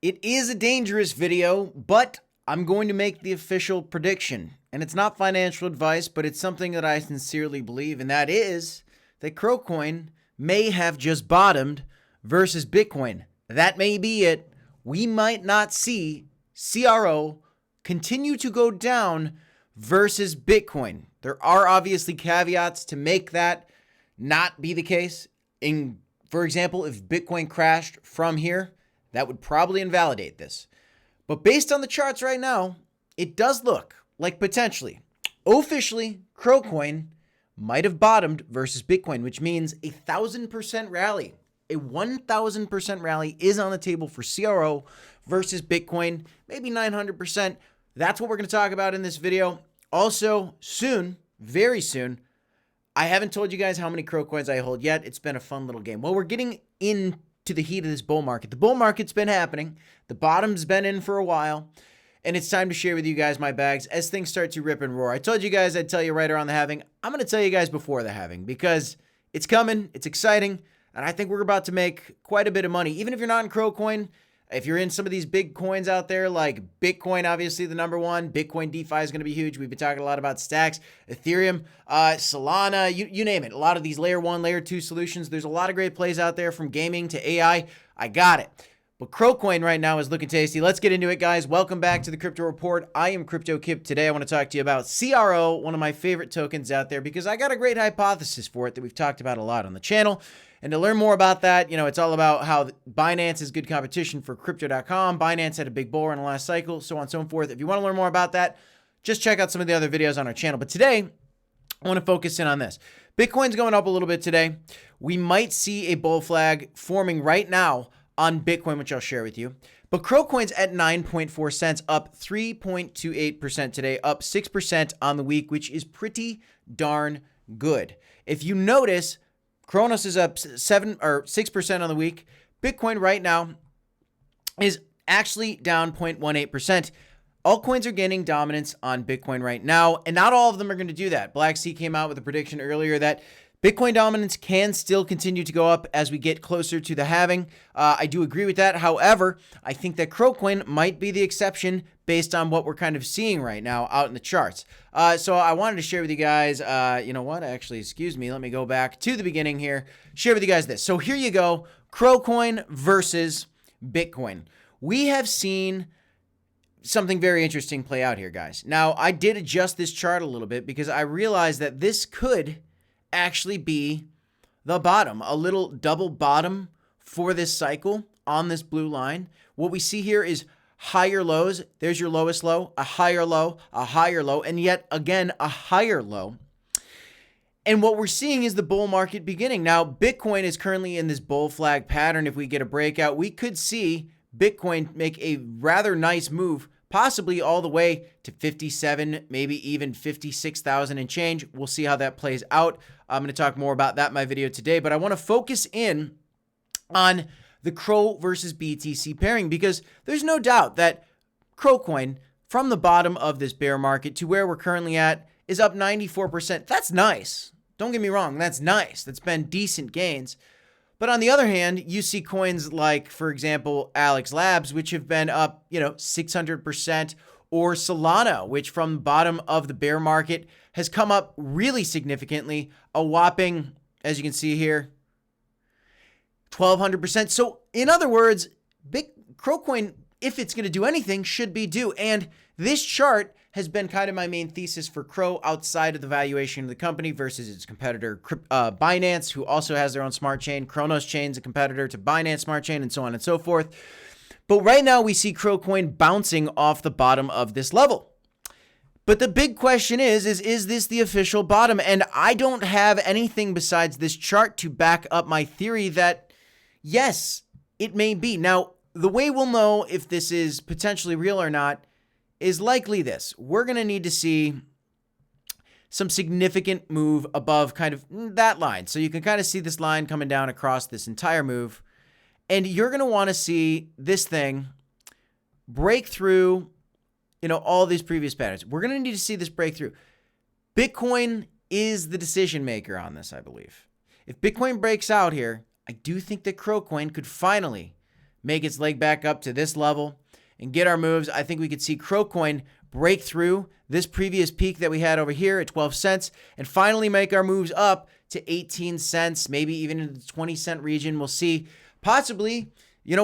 It is a dangerous video, but I'm going to make the official prediction. And it's not financial advice, but it's something that I sincerely believe, and that is that CROcoin may have just bottomed versus Bitcoin. That may be it. We might not see CRO continue to go down versus Bitcoin. There are obviously caveats to make that not be the case. For example, if Bitcoin crashed from here, that would probably invalidate this. But based on the charts right now, it does look like potentially, officially, CROcoin might have bottomed versus Bitcoin, which means 1,000% rally. A 1,000% rally is on the table for CRO versus Bitcoin, maybe 900%. That's what we're going to talk about in this video. Also, soon, very soon, I haven't told you guys how many CROcoins I hold yet. It's been a fun little game. Well, we're getting into the heat of this bull market. The bull market's been happening. The bottom's been in for a while. And it's time to share with you guys my bags as things start to rip and roar. I told you guys I'd tell you right around the halving. I'm going to tell you guys before the halving because it's coming. It's exciting. And I think we're about to make quite a bit of money. Even if you're not in CROcoin, if you're in some of these big coins out there like Bitcoin, obviously the number one, Bitcoin DeFi is going to be huge. We've been talking a lot about stacks, Ethereum, Solana, you name it. A lot of these layer one, layer two solutions. There's a lot of great plays out there from gaming to AI. I got it. But CROcoin right now is looking tasty. Let's get into it, guys. Welcome back to the Crypto Report. I am Crypto Kip. Today I want to talk to you about CRO, one of my favorite tokens out there because I got a great hypothesis for it that we've talked about a lot on the channel. And to learn more about that, it's all about how Binance is good competition for crypto.com. Binance had a big bull run in the last cycle, so on and so forth. If you want to learn more about that, just check out some of the other videos on our channel. But today, I want to focus in on this. Bitcoin's going up a little bit today. We might see a bull flag forming right now on Bitcoin, which I'll share with you. But CROcoin's at 9.4 cents, up 3.28% today, up 6% on the week, which is pretty darn good. If you notice, CRONOS is up 6% on the week. Bitcoin right now is actually down 0.18%. Altcoins are gaining dominance on Bitcoin right now, and not all of them are going to do that. Black Sea came out with a prediction earlier that Bitcoin dominance can still continue to go up as we get closer to the halving. I do agree with that. However, I think that CROcoin might be the exception based on what we're kind of seeing right now out in the charts. So I wanted to share with you guys, you know what? Actually, excuse me. Let me go back to the beginning here. Share with you guys this. So here you go. CROcoin versus Bitcoin. We have seen something very interesting play out here, guys. Now, I did adjust this chart a little bit because I realized that this could actually be the bottom, a little double bottom for this cycle on this blue line. What we see here is higher lows. There's your lowest low, a higher low, and yet again, a higher low. And what we're seeing is the bull market beginning. Now, Bitcoin is currently in this bull flag pattern. If we get a breakout, we could see Bitcoin make a rather nice move, possibly all the way to 57, maybe even 56,000 and change. We'll see how that plays out. I'm going to talk more about that in my video today, but I want to focus in on the CRO versus BTC pairing because there's no doubt that CROcoin from the bottom of this bear market to where we're currently at is up 94%. That's nice. Don't get me wrong. That's nice. That's been decent gains. But on the other hand, you see coins like, for example, Alex Labs, which have been up, 600%, or Solana, which from the bottom of the bear market has come up really significantly, a whopping, as you can see here, 1,200%. So in other words, CROcoin, if it's going to do anything, should be due. And this chart has been kind of my main thesis for CRO outside of the valuation of the company versus its competitor, Binance, who also has their own smart chain. CRONOS chain's a competitor to Binance smart chain and so on and so forth. But right now we see CROcoin bouncing off the bottom of this level. But the big question is this the official bottom? And I don't have anything besides this chart to back up my theory that, yes, it may be. Now, the way we'll know if this is potentially real or not is likely this. We're going to need to see some significant move above kind of that line. So you can kind of see this line coming down across this entire move. And you're going to want to see this thing break through, all these previous patterns. We're going to need to see this breakthrough. Bitcoin is the decision maker on this, I believe. If Bitcoin breaks out here, I do think that CROcoin could finally make its leg back up to this level and get our moves. I think we could see CROcoin break through this previous peak that we had over here at 12 cents and finally make our moves up to 18 cents, maybe even into the 20-cent region. We'll see, possibly,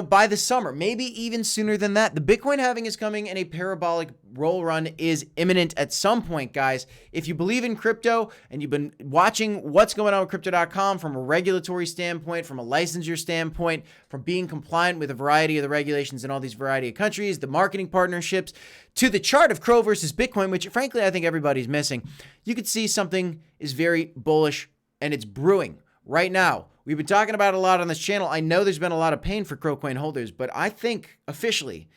by the summer, maybe even sooner than that. The Bitcoin halving is coming and a parabolic roll run is imminent at some point, guys. If you believe in crypto and you've been watching what's going on with crypto.com from a regulatory standpoint, from a licensure standpoint, from being compliant with a variety of the regulations in all these variety of countries, the marketing partnerships, to the chart of CRO versus Bitcoin, which frankly, I think everybody's missing, you could see something is very bullish and it's brewing right now. We've been talking about it a lot on this channel. I know there's been a lot of pain for CROcoin holders, but I think officially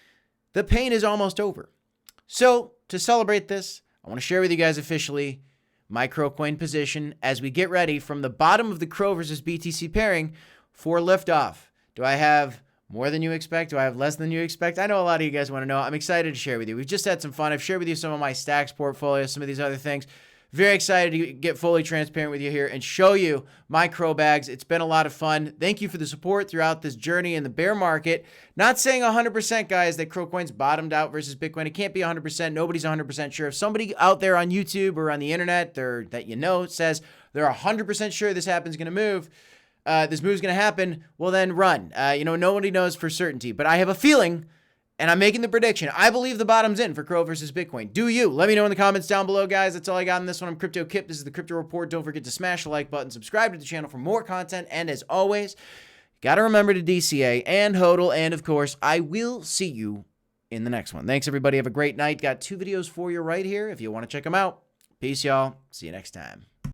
the pain is almost over. So to celebrate this, I want to share with you guys officially my CROcoin position as we get ready from the bottom of the CRO versus BTC pairing for liftoff. Do I have more than you expect? Do I have less than you expect? I know a lot of you guys want to know. I'm excited to share with you. We've just had some fun. I've shared with you some of my stacks portfolio, some of these other things. Very excited to get fully transparent with you here and show you my CRO bags. It's been a lot of fun. Thank you for the support throughout this journey in the bear market. Not saying 100%, guys, that CROcoin's bottomed out versus Bitcoin. It can't be 100%. Nobody's 100% sure. If somebody out there on YouTube or on the internet or that says they're 100% sure this move's going to happen, well then run. Nobody knows for certainty, but I have a feeling. And I'm making the prediction. I believe the bottom's in for CRO versus Bitcoin. Do you? Let me know in the comments down below, guys. That's all I got in this one. I'm Crypto Kip. This is the Crypto Report. Don't forget to smash the like button, subscribe to the channel for more content. And as always, got to remember to DCA and HODL. And of course, I will see you in the next one. Thanks, everybody. Have a great night. Got 2 videos for you right here if you want to check them out. Peace, y'all. See you next time.